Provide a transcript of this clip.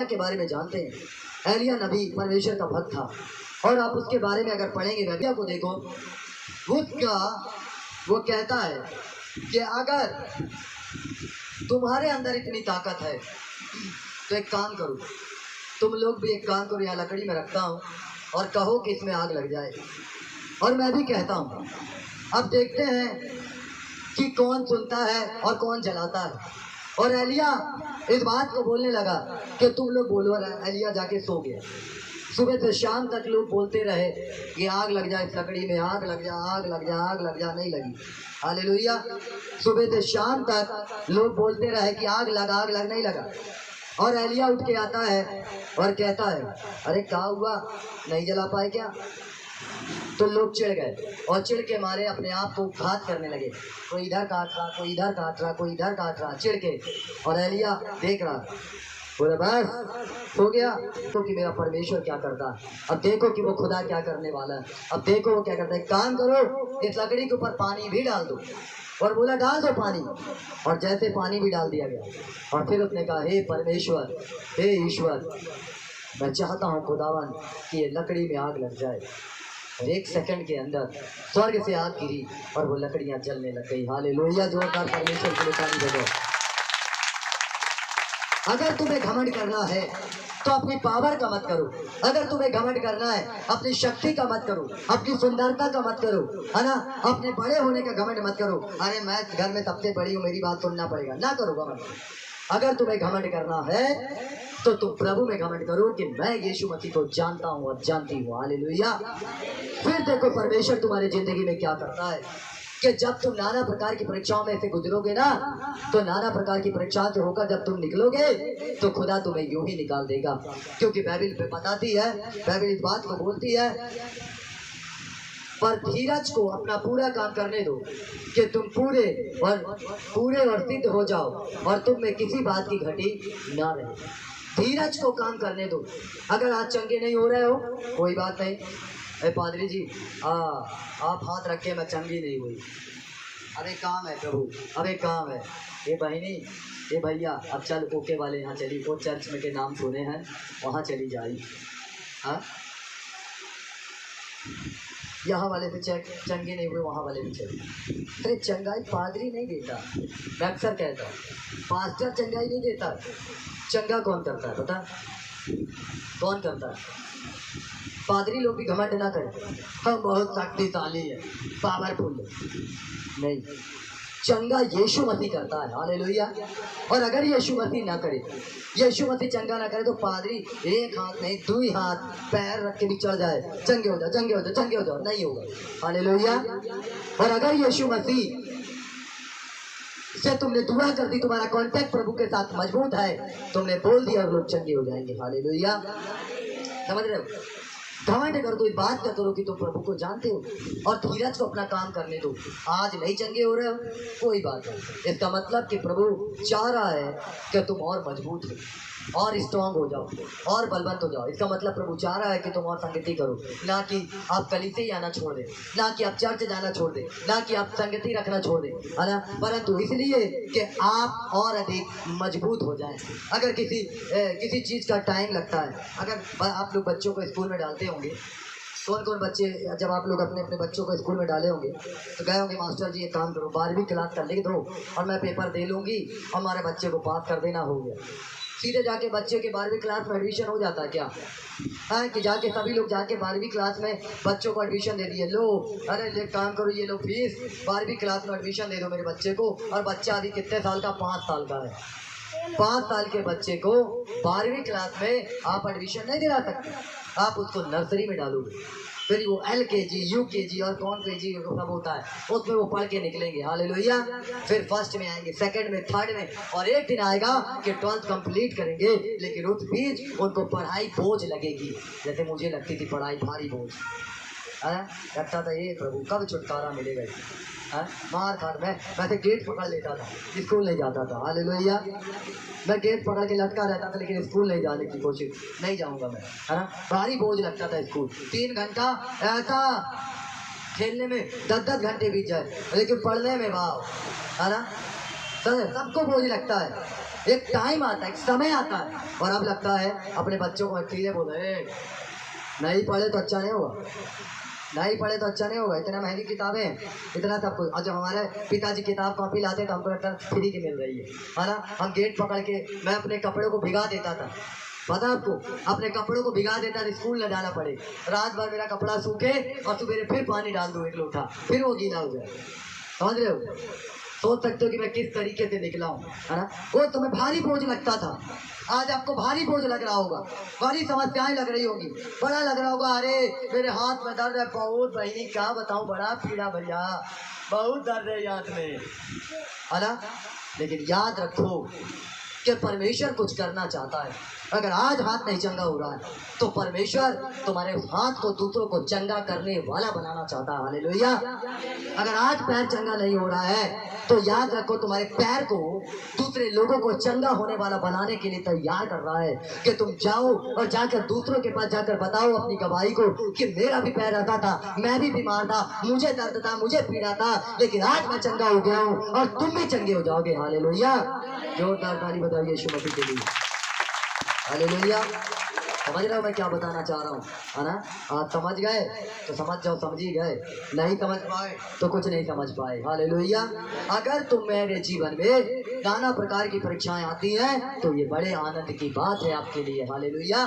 के बारे में जानते हैं। एलिया नबी परमेश्वर का भक्त था और आप उसके बारे में अगर पढ़ेंगे एलिया को देखो, वो कहता है कि अगर तुम्हारे अंदर इतनी ताकत है तो एक काम करो, तुम लोग भी एक काम करो, यहाँ लकड़ी में रखता हूँ और कहो कि इसमें आग लग जाए, और मैं भी कहता हूँ। अब देखते हैं कि कौन सुनता है और कौन जलाता है। और एलिया इस बात को बोलने लगा कि तुम लोग बोलो। एलिया जाके सो गया। सुबह से शाम तक लोग बोलते रहे कि आग लग जाए, इस लकड़ी में आग लग जा, आग लग जा, आग लग जा, नहीं लगी। हालेलुया। सुबह से शाम तक लोग बोलते रहे कि आग लग, आग लग, नहीं लगा। और एलिया उठ के आता है और कहता है, अरे क्या हुआ, नहीं जला पाए क्या? तो लोग चिढ़ गए और चिढ़ के मारे अपने आप को घात करने लगे। कोई इधर काट रहा, कोई इधर काट रहा, कोई इधर काट रहा, चिढ़ के। और एलिया देख रहा, बोले बस हो गया तो कि मेरा परमेश्वर क्या करता है। अब देखो कि वो खुदा क्या करने वाला है। अब देखो वो क्या करता है। काम करो, इस लकड़ी के ऊपर पानी भी डाल दो। और बोला डाल दो पानी, और जैसे पानी भी डाल दिया गया। और फिर उसने कहा, हे परमेश्वर, हे ईश्वर, मैं चाहता हूँ खुदावन कि ये लकड़ी में आग लग जाए। और एक सेकंड के अंदर स्वर्ग से आग गिरी और वो लकड़ियां जलने लग गई। हालेलुया। जोरदार परमेश्वर के लिए ताली बजाओ। अगर तुम्हें घमंड करना है तो अपनी पावर का मत करो। अगर तुम्हें घमंड करना है अपनी शक्ति का मत करो, अपनी सुंदरता का मत करो, है ना। अपने बड़े होने का घमंड मत करो। अरे मैं घर में सबसे बड़ी हूँ, मेरी बात सुनना पड़ेगा, ना करो घमंड। अगर तुम्हें घमंड करना है तो तुम प्रभु में घमंड करो कि मैं यीशु मसीह को जानता हूँ और जानती हूँ। हालेलुया। फिर देखो परमेश्वर तुम्हारी जिंदगी में क्या करता है कि जब तुम नाना प्रकार की परीक्षाओं में से गुजरोगे ना, तो नाना प्रकार की परीक्षाओं से होकर जब तुम निकलोगे तो खुदा तुम्हें यूं ही निकाल देगा। क्योंकि बाइबल पे बताती है, बाइबल इस बात को बोलती है, पर धीरज को अपना पूरा काम करने दो कि तुम पूरे और सिद्ध हो जाओ और तुम में किसी बात की घटी ना रहे। धीरज को काम करने दो। अगर आज चंगे नहीं हो रहे हो, कोई बात नहीं। अरे पादरी जी, आप हाथ रखे, मैं चंगी नहीं हुई। अरे काम है प्रभु, अरे काम है। ये बहनी, ये भैया, अब चल ओके वाले यहाँ चली, वो चर्च में के नाम सुने हैं, वहाँ चली जाई। हाँ, यहाँ वाले से चंगे नहीं हुए, वहाँ वाले भी चले। अरे चंगाई पादरी नहीं देता, मैं अक्सर कहता हूँ, पास्टर चंगाई नहीं देता। चंगा कौन करता है पता? कौन करता है? पादरी लोग भी घमंड ना करें, हम बहुत शक्तिशाली है, पावरफुल है, नहीं। चंगा यीशु मसीह करता है। हालेलुया। और अगर यीशु मसीह ना करे, यीशु मसीह चंगा ना करे, तो पादरी एक हाथ नहीं, 2 हाथ पैर रख के भी चढ़ जाए, चंगे हो जाओ, चंगे हो जाओ, चंगे हो जाओ, नहीं होगा। हालेलुया। और अगर यीशु मसीह से तुमने दुआ कर दी, तुम्हारा कांटेक्ट प्रभु के साथ मजबूत है, तुमने बोल दिया और लोग चंगे हो जाएंगे। हालेलुया। समझ रहे हो? घमंड कर दो, इस बात का करो कि तुम प्रभु को जानते हो, और धीरज को अपना काम करने दो। आज नहीं चंगे हो रहे हो, कोई बात नहीं। इसका मतलब कि प्रभु चाह रहा है कि तुम और मजबूत हो, और स्ट्रांग हो जाओ, और बलवंत हो जाओ। इसका मतलब प्रभु चाह रहा है कि तुम और संगति करो, ना कि आप कलीसिया ही आना छोड़ दें, ना कि आप चर्च जाना छोड़ दें, ना कि आप संगति रखना छोड़ दें, है ना, परंतु इसलिए कि आप और अधिक मजबूत हो जाएं। अगर किसी चीज़ का टाइम लगता है, अगर आप लोग बच्चों को स्कूल में डालते होंगे, कौन कौन बच्चे, जब आप लोग अपने अपने बच्चों को स्कूल में डाले होंगे तो गए होंगे, मास्टर जी एक काम करो, 12वीं क्लास कर ले दो और मैं पेपर दे लूँगी, हमारे बच्चे को पास कर देना, हो गया। सीधे जाके बच्चे के 12वीं क्लास में एडमिशन हो जाता है क्या? हाँ, कि जाके सभी लोग जाके 12वीं क्लास में बच्चों को एडमिशन दे दिए, लो अरे एक काम करो, ये लो फीस, 12वीं क्लास में एडमिशन दे दो मेरे बच्चे को। और बच्चा अभी कितने साल का? 5 साल का है। 5 साल के बच्चे को 12वीं क्लास में आप एडमिशन नहीं दिला सकते, आप उसको नर्सरी में डालोगे, फिर वो LKG, UKG और कौन केजी सब होता है, उसमें वो पढ़ के निकलेंगे। हालेलुया। फिर फर्स्ट में आएंगे, सेकंड में, थर्ड में, और एक दिन आएगा कि 12th कंप्लीट करेंगे, लेकिन उस बीच उनको पढ़ाई बोझ लगेगी, जैसे मुझे लगती थी पढ़ाई भारी बोझ। लगता था ये प्रभु कब छुटकारा मिलेगा। मार खार मैं तो गेट पकड़ लेता था, स्कूल नहीं जाता था। हालेलुया। मैं गेट पकड़ के लटका रहता था, लेकिन स्कूल नहीं जाने की कोशिश, नहीं जाऊंगा मैं, है ना। भारी बोझ लगता था स्कूल, 3 घंटा ऐसा खेलने में 10-10 घंटे बीत जाए, लेकिन पढ़ने में भाव, है ना, सबको बोझ लगता है। एक टाइम आता है, एक समय आता है, और अब लगता है अपने बच्चों को सीधे बोले नहीं पढ़े तो अच्छा नहीं होगा, नहीं पढ़े तो अच्छा नहीं होगा, इतना महंगी किताबें, इतना सब कुछ। और जब हमारे पिताजी किताब कॉपी लाते तो हमको लगता फ्री की मिल रही है ना। हम गेट पकड़ के मैं अपने कपड़ों को भिगा देता था, पता आपको, अपने कपड़ों को भिगा देता था, स्कूल न जाना पड़े, रात भर मेरा कपड़ा सूखे और सुबह फिर पानी डाल दूँ 1 लोटा, फिर वो गीला हो जाए। समझ रहे हो? सोच सकते हो कि मैं किस तरीके से निकला हूँ, है ना। वो तुम्हें भारी बोझ लगता था, आज आपको भारी बोझ लग रहा होगा, बड़ी समस्याएं लग रही होगी, बड़ा लग रहा होगा, अरे मेरे हाथ में दर्द है बहुत बहनी, क्या बताऊं, बड़ा पीड़ा भैया, बहुत दर्द है हाथ में, है ना। लेकिन याद रखो कि परमेश्वर कुछ करना चाहता है। अगर आज हाथ नहीं चंगा हो रहा है तो परमेश्वर तुम्हारे हाथ को दूसरों को चंगा करने वाला बनाना चाहता है। हालेलुया। अगर आज पैर चंगा नहीं हो रहा है तो याद रखो तुम्हारे पैर को दूसरे लोगों को चंगा होने वाला बनाने के लिए तैयार कर रहा है कि तुम जाओ और जाकर दूसरों के पास जाकर बताओ अपनी गवाही को कि मेरा भी पैर रहता था, मैं भी बीमार था, मुझे दर्द था, मुझे पीड़ा था, लेकिन आज मैं चंगा हो गया हूँ और तुम भी चंगे हो जाओगे। हालेलुया। जोरदार ताली बजाइए यीशु मसीह के लिए। हालेलुया। समझ रहे हो मैं क्या बताना चाह रहा हूँ, है ना। आप समझ गए तो समझ जाओ, समझ ही गए, नहीं समझ पाए तो कुछ नहीं समझ पाए। हालेलुया। अगर तुम मेरे जीवन में नाना प्रकार की परीक्षाएं आती हैं तो ये बड़े आनंद की बात है आपके लिए। हालेलुया।